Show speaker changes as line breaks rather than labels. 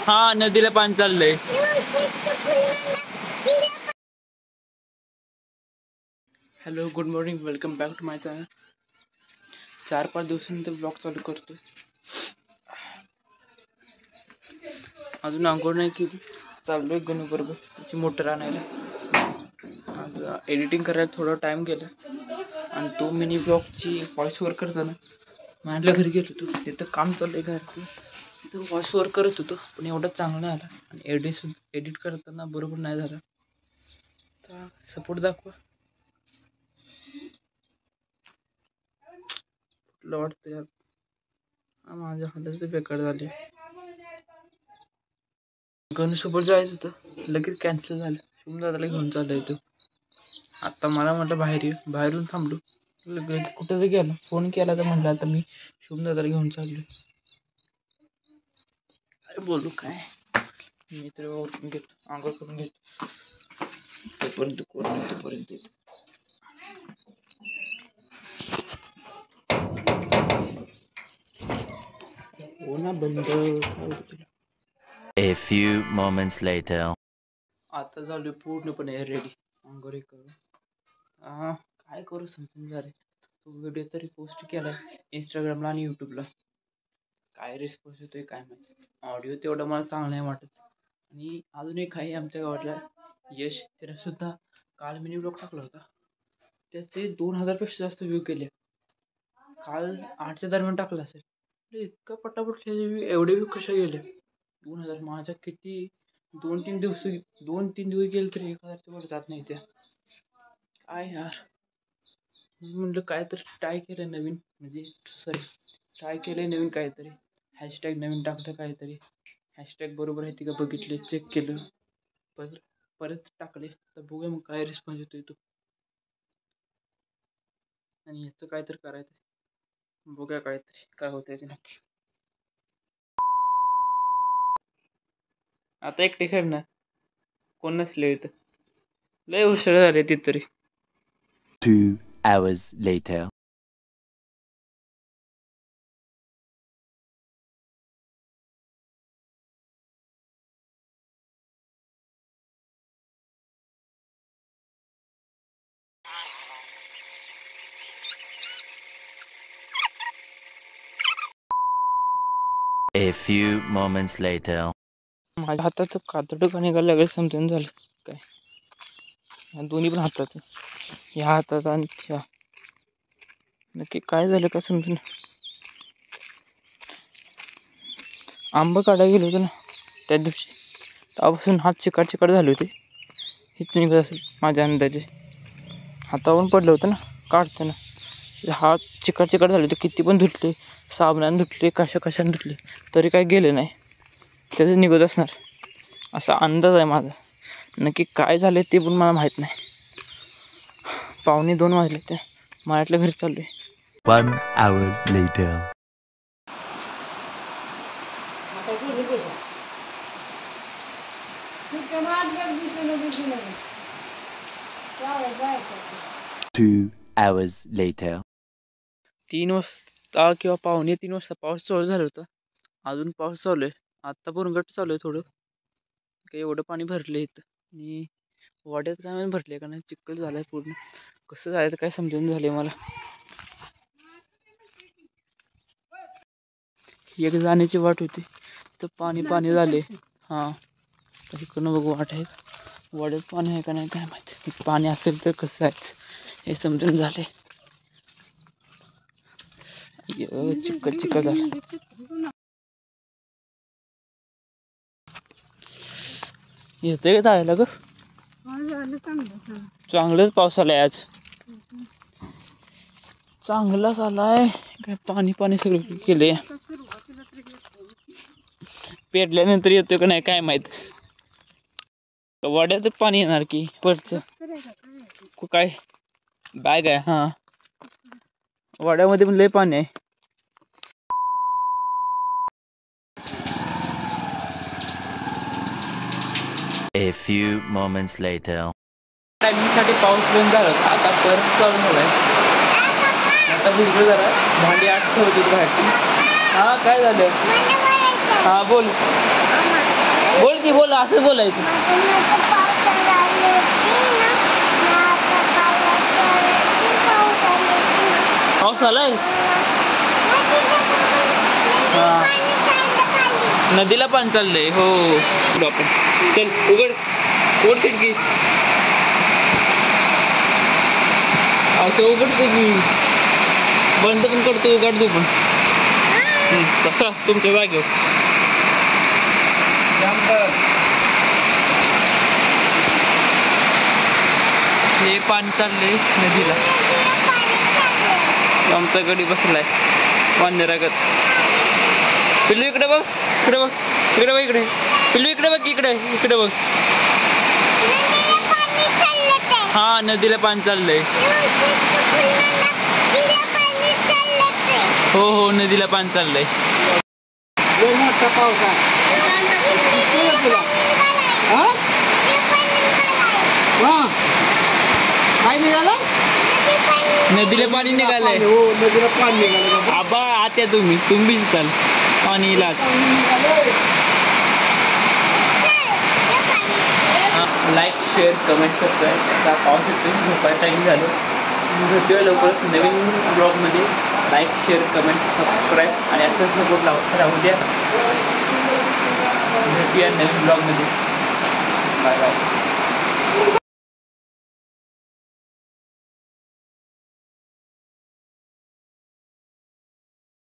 हा नदीला पाणी चाललंय. Hello good morning, welcome back to my channel. 4-5 दिवसानंतर ब्लॉग चालू करतोय. अजून अंघोळ नाही केली, चाललोय गणू बरोबर त्याची मोटर आणायला. आज एडिटिंग करायला थोडा टाइम गेला आणि तो मिनी ब्लॉगची व्हॉइस ओव्हर करताना माझ्या घरी गेलो होतो. तिथं काम चाललंय घराचं, तिथं व्हॉइस ओव्हर करत होतो, पण एवढा चांगला नाही आला आणि एडिट करताना बरोबर नाही झाला. तर सपोर्ट दाखवा. वाटतं यार माझ्या हालत बेकार झाली. गणूसोबत जायचं होतं, लगेच कॅन्सल झालं. दादाला घेऊन चाललाय तो. आता मला म्हटलं बाहेरून थांबलो, लगेच कुठं जरी गेला फोन केला तर म्हटलं आता मी दादाला घेऊन चाललोय. अरे बोलू काय, मी तर ओळखून घेतो, आंघोळ करून घेतो, तोपर्यंत हो ना बंद.
A few moments later.
आता झालोय पूर्णपणे रेडी आंघोळ करून. काय करू समजून झाले. तो व्हिडिओ तरी पोस्ट केला इंस्टाग्रामला आणि यूट्यूबला. काय रिस्पॉन्स येतोय काय माहिती. ऑडिओ तेवढं मला चांगलं नाही वाटत. आणि अजून एक आहे आमच्या गावातला यश, त्याने सुद्धा काल मिनी ब्लॉग टाकला होता, त्याचे 2000 पेक्षा जास्त व्ह्यू केले. काल 8च्या दरम्यान टाकला असेल. इतका पटापट एवढे व्ह्यू कशा गेले 2000. माझ्या किती 2-3 दिवस गेले तरी 1000च्या वर जात नाही त्या. काय यार, म्हणलं काय तर ट्राय केलं नवीन, म्हणजे ट्राय केलंय नवीन काहीतरी. हॅशटॅग नवीन टाकलं काहीतरी, हॅशटॅग बरोबर आहे ती का बघितले, चेक केलं, परत टाकले. तर बघूया मग काय रिस्पॉन्स येतोय तो. आणि ह्याचं काय तर करायचं, बघूया काहीतरी काय होतं याचे नक्की. आता एकटे खेळणार, कोण नसले इथं. लय उशीर झाले तिथं तरी.
2 hours later. A few moments later.
माझ्या हातात कातडं का निघायला लागलं समजून झालं काय. दोन्ही पण हातात, ह्या हातात आणि ह्या, नक्की काय झालं का समजून. आंबा काढायला गेलो होतो ना त्या दिवशी, तेव्हापासून हात चिकट झाले होते. हेच निघत असेल माझ्या अंदाजे. हातावरून पडलं होतं ना काढताना, हात चिकट झाले होते. किती पण धुतले, साबणाने धुतले, कशाने धुतले, तरी काय गेलं नाही. त्याचं निघत असणार असा अंदाज आहे माझा. नक्की काय झालं ते पण मला माहीत नाही. 1:45 वाजले ते, माझ्यातल्या घरी चाललोय.
1 hour later. Two hours later.
3 वाजता किंवा 2:45 वाजता पाऊस चालू झाला होता. अजून पाऊस चालू आहे. आत्ता बुरंगट चालू आहे थोडं. काही एवढं पाणी भरलं इथं. आणि वाड्यात काय माहिती भरले का नाही, चिखल झालाय पूर्ण. कसं जायचं काय समजून झाले मला. एक जाण्याची वाट होती तर पाणी झाले. हां इकडनं बघू वाट आहे, वाड्यात पाणी आहे का नाही काय माहिती. पाणी असेल तर कसं जायचं हे समजून झाले. चिखल झालं. येतंय का जायला ग. चांगलंच पाऊस आलाय आज, चांगलाच आलाय. काय पाणी सगळं केलंय. पेरल्यानंतर येतोय का नाही काय माहित. वाड्यात पाणी येणार की वरचं काय बॅग आहे. हा वाड्यामध्ये पण लय पाणी आहे.
A few moments later.
टायमिंगसाठी पाऊस बंद झाला, आता परत चालू झालाय. आता भिजलो जरा, भांडी आत ठेवतो बाहेर. हा काय झालं. हा बोल बोल की बोल असं बोलायचं. पाऊस आलाय. नदीला पाणी चाललंय. हो आपण चल उघड उघड खिडकी. असं उघडतो की बंद पण करतो उघडतो पण तसा तुमच्या जागेवर. हे पाणी चाललंय नदीला. आमचा गडी बसलाय वांदरागत. पिल्लू इकडे बघ इकडे बघ इकडे बघ इकडे. पिल्लू इकडे बघ इकडे इकडे बघ. हा नदीला पाणी चाललंय. हो हो नदीला पाणी चाललंय.
मोठा पाऊस आहे. काय निघालं?
नदीला पाणी निघालंय.
हो नदीला पाणी निघालं.
आबा आत्या तुम्ही भिजताल पाणी इलाज. Like share comment subscribe. आता पाऊस येतोय झोपायला टाईम झालं. भेटूया लवकरच नवीन ब्लॉगमध्ये. लाईक शेअर कमेंट सबस्क्राईब आणि असं सपोर्ट राहू द्या. भेटूया नवीन ब्लॉगमध्ये. Bye bye.